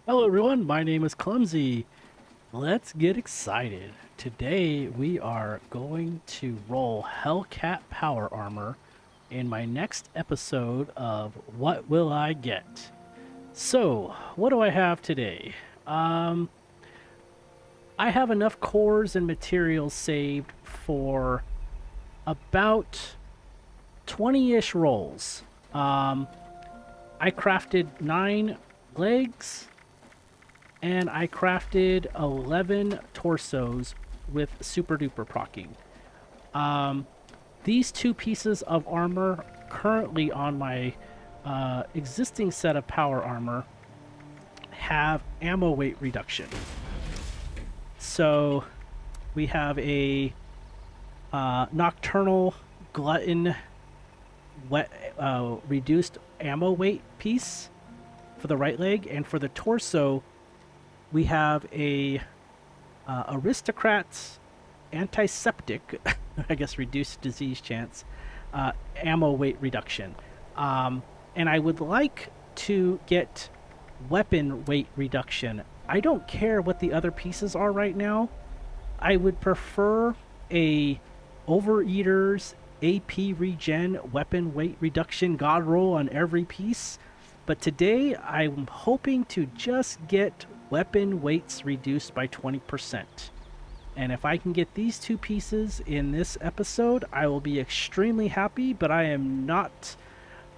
Hello everyone, my name is Clumsy. Let's get excited. Today we are going to roll Hellcat Power Armor in my next episode of What Will I Get? So, what do I have today? Um, I have enough cores and materials saved for about 20-ish rolls. Um, I crafted 9 legs and I crafted 11 torsos with super duper procking. Um, these two pieces of armor currently on my existing set of power armor have ammo weight reduction. So we have a nocturnal glutton reduced ammo weight piece for the right leg, and for the torso we have a aristocrat's antiseptic, I guess reduced disease chance, ammo weight reduction. And I would like to get weapon weight reduction. I don't care what the other pieces are right now. I would prefer a Overeater's AP regen weapon weight reduction god roll on every piece. But today I'm hoping to just get weapon weights reduced by 20%. And if I can get these two pieces in this episode, I will be extremely happy, but I'm not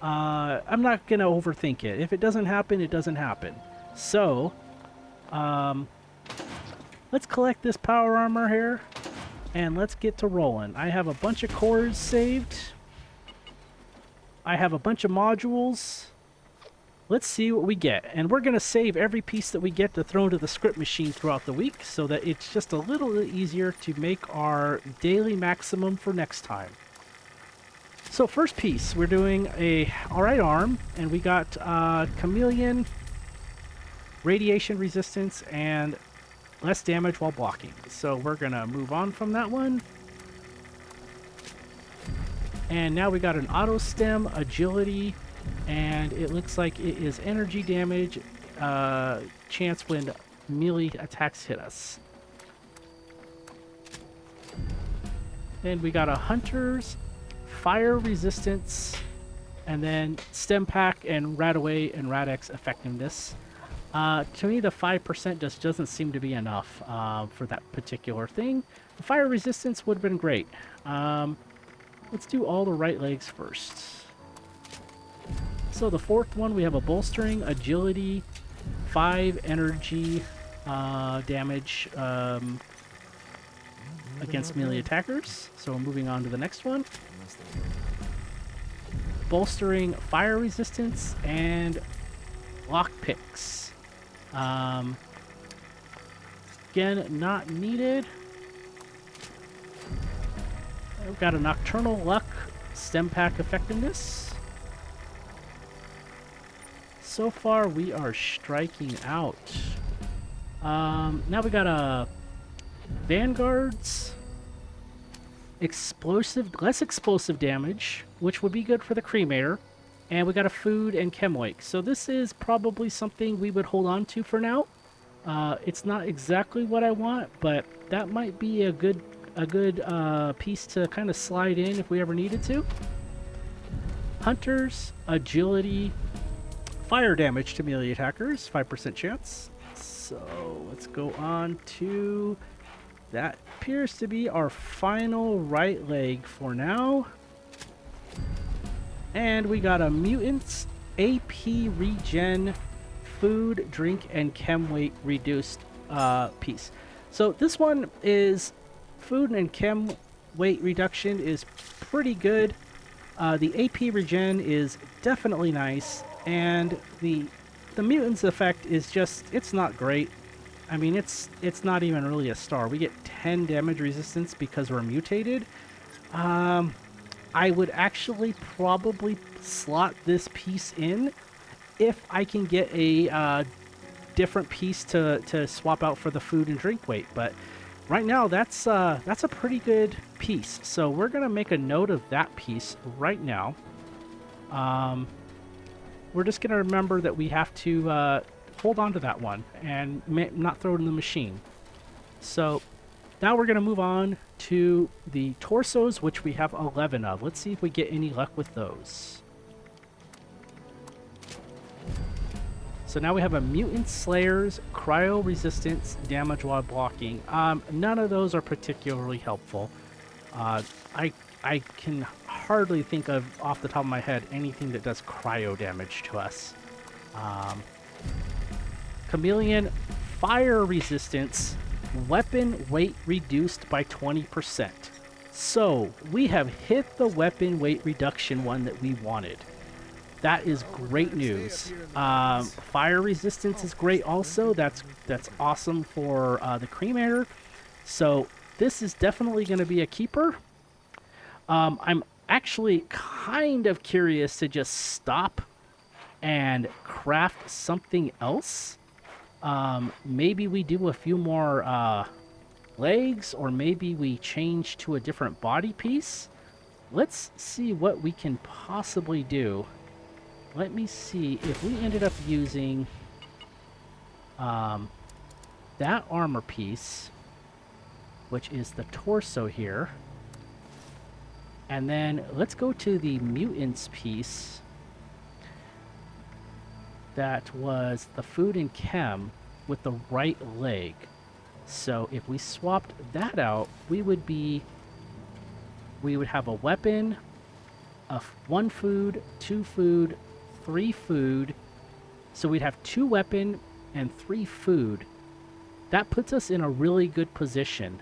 going to overthink it. If it doesn't happen, it doesn't happen. So, um, let's collect this power armor here, and let's get to rolling. I have a bunch of cores saved. I have a bunch of modules. Let's see what we get. And we're going to save every piece that we get to throw into the script machine throughout the week so that it's just a little bit easier to make our daily maximum for next time. So first piece, we're doing a alright arm, and we got chameleon, radiation resistance, and less damage while blocking. So we're going to move on from that one. And now we got an auto stem, agility, and it looks like it is energy damage chance when melee attacks hit us. Then we got a hunter's fire resistance, and then stem pack and radaway and radex effectiveness. To me, the 5% just doesn't seem to be enough for that particular thing. The fire resistance would have been great. Let's do all the right legs first. So the fourth one, we have a bolstering, agility, 5 energy damage against melee attackers. So we're moving on to the next one. Bolstering, fire resistance, and lock picks. Again, not needed. We've got a nocturnal luck, stem pack effectiveness. So far, we are striking out. Now we got a Vanguard's less explosive damage, which would be good for the cremator. And we got a food and chem wake. So this is probably something we would hold on to for now. It's not exactly what I want, but that might be a good piece to kind of slide in if we ever needed to. Hunters, agility, fire damage to melee attackers, 5% chance. So let's go on to that. Appears to be our final right leg for now. And we got a mutant's AP regen, food, drink, and chem weight reduced piece. So this one is food and chem weight reduction is pretty good. The AP regen is definitely nice. And the mutant's effect is just, it's not great. I mean, it's not even really a star. We get 10 damage resistance because we're mutated. I would actually probably slot this piece in if I can get a different piece to swap out for the food and drink weight. But right now, that's a pretty good piece. So we're going to make a note of that piece right now. We're just going to remember that we have to hold on to that one and not throw it in the machine. So now we're going to move on to the torsos, which we have 11 of. Let's see if we get any luck with those. So now we have a Mutant Slayers, Cryo Resistance, Damage while blocking. None of those are particularly helpful. I can hardly think of, off the top of my head, anything that does cryo damage to us. Chameleon, Fire Resistance, Weapon Weight reduced by 20%. So, we have hit the weapon weight reduction one that we wanted. That is great news. Fire Resistance is great also. That's awesome for the cremator. So, this is definitely going to be a keeper. I'm actually kind of curious to just stop and craft something else. Maybe we do a few more legs, or maybe we change to a different body piece. Let's see what we can possibly do. Let me see if we ended up using that armor piece, which is the torso here. And then let's go to the mutants piece. That was the food and chem with the right leg. So if we swapped that out, we would have a weapon of 1 food, 2 food, 3 food. So we'd have 2 weapon and 3 food. That puts us in a really good position.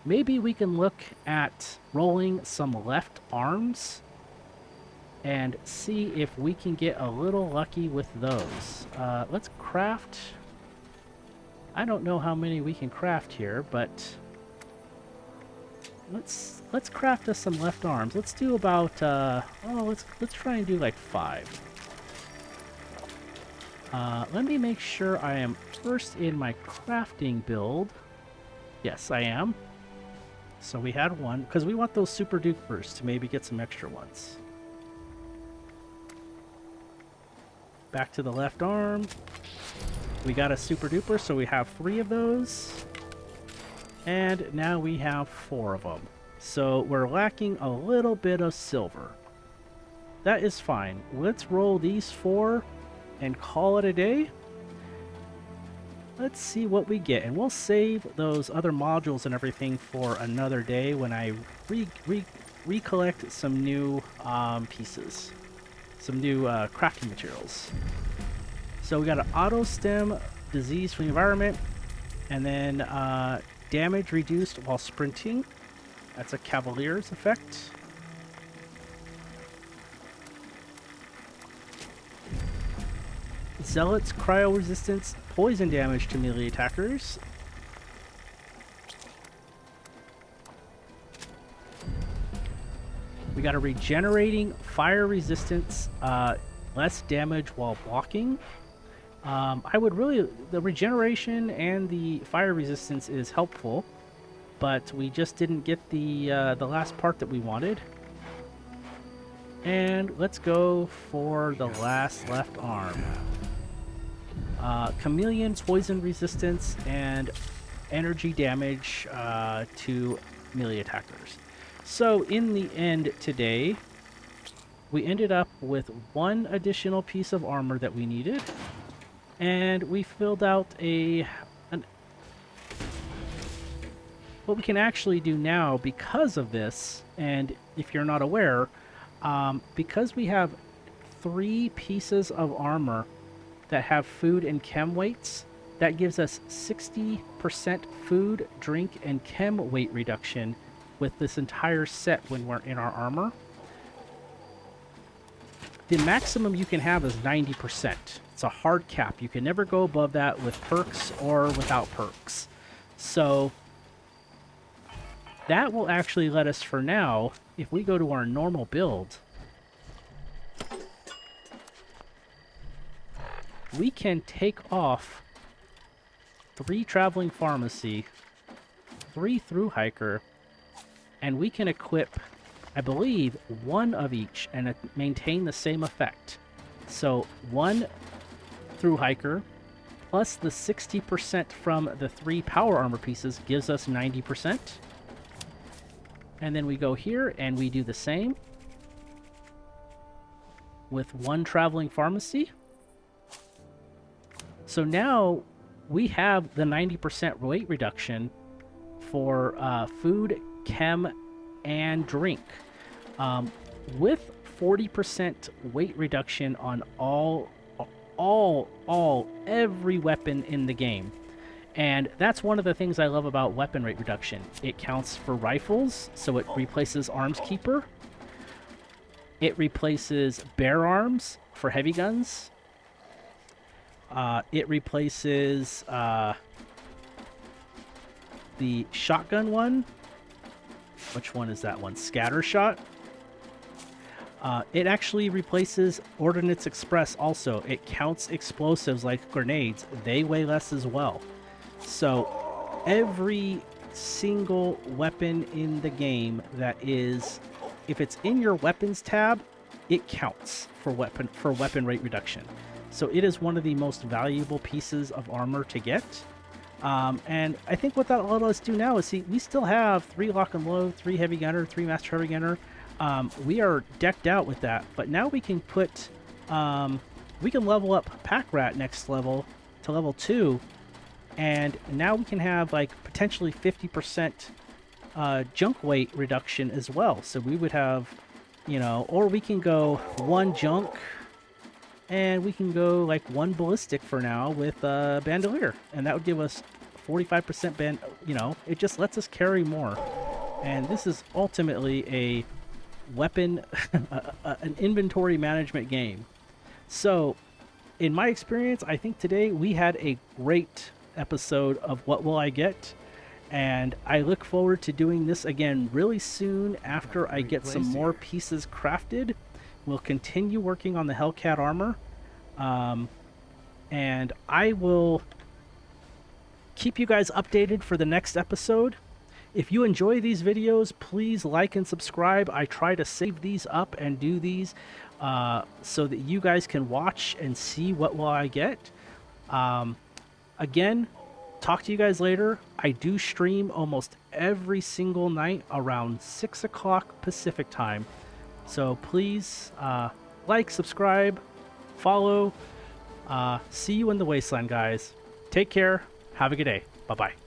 Maybe we can look at rolling some left arms and see if we can get a little lucky with those. Let's craft. I don't know how many we can craft here, but let's craft us some left arms. Let's do about let's try and do like 5. Let me make sure I am first in my crafting build. Yes, I am. So we had 1, because we want those super dupers to maybe get some extra ones. Back to the left arm. We got a super duper, so we have 3 of those. And now we have 4 of them. So we're lacking a little bit of silver. That is fine. Let's roll these 4 and call it a day. Let's see what we get, and we'll save those other modules and everything for another day when I recollect some new pieces, some new crafting materials. So we got an auto stem, disease from the environment, and then damage reduced while sprinting. That's a Cavalier's effect. Zealot's cryo resistance, poison damage to melee attackers. We got a regenerating fire resistance, less damage while blocking. The regeneration and the fire resistance is helpful, but we just didn't get the last part that we wanted. And let's go for the last left arm. Chameleon, poison resistance, and energy damage to melee attackers. So in the end today, we ended up with 1 additional piece of armor that we needed, and we filled out what we can actually do now because of this. And if you're not aware, because we have 3 pieces of armor that have food and chem weights, that gives us 60% food, drink, and chem weight reduction with this entire set when we're in our armor. The maximum you can have is 90%. It's a hard cap. You can never go above that with perks or without perks. So that will actually let us, for now, if we go to our normal build, we can take off 3 traveling pharmacy, 3 through hiker, and we can equip, I believe, 1 of each and maintain the same effect. So 1 through hiker, plus the 60% from the 3 power armor pieces gives us 90%. And then we go here and we do the same with 1 traveling pharmacy. So now we have the 90% weight reduction for food, chem, and drink, with 40% weight reduction on every weapon in the game. And that's one of the things I love about weapon rate reduction. It counts for rifles, so it replaces Arms Keeper. It replaces Bear Arms for heavy guns. It replaces the shotgun one. Which one is that one? Scatter Shot. It actually replaces Ordnance Express also. It counts explosives like grenades. They weigh less as well. So every single weapon in the game that is, if it's in your weapons tab, it counts for weapon rate reduction. So it is one of the most valuable pieces of armor to get. And I think what that will let us do now is, see, we still have 3 lock and load, 3 heavy gunner, 3 master heavy gunner. We are decked out with that, but now we can put, we can level up Pack Rat next level to level 2, and now we can have like potentially 50% junk weight reduction as well. So we would have, you know, or we can go 1 junk, and we can go like 1 ballistic for now with bandolier, and that would give us 45% you know, it just lets us carry more. And this is ultimately a weapon, an inventory management game. So in my experience, I think today we had a great episode of What Will I Get? And I look forward to doing this again really soon after I get some more pieces crafted. We'll continue working on the Hellcat armor. And I will keep you guys updated for the next episode. If you enjoy these videos, please like and subscribe. I try to save these up and do these so that you guys can watch and see what will I get. Again, talk to you guys later. I do stream almost every single night around 6 o'clock Pacific time. So please like, subscribe, follow. See you in the wasteland, guys. Take care. Have a good day. Bye-bye.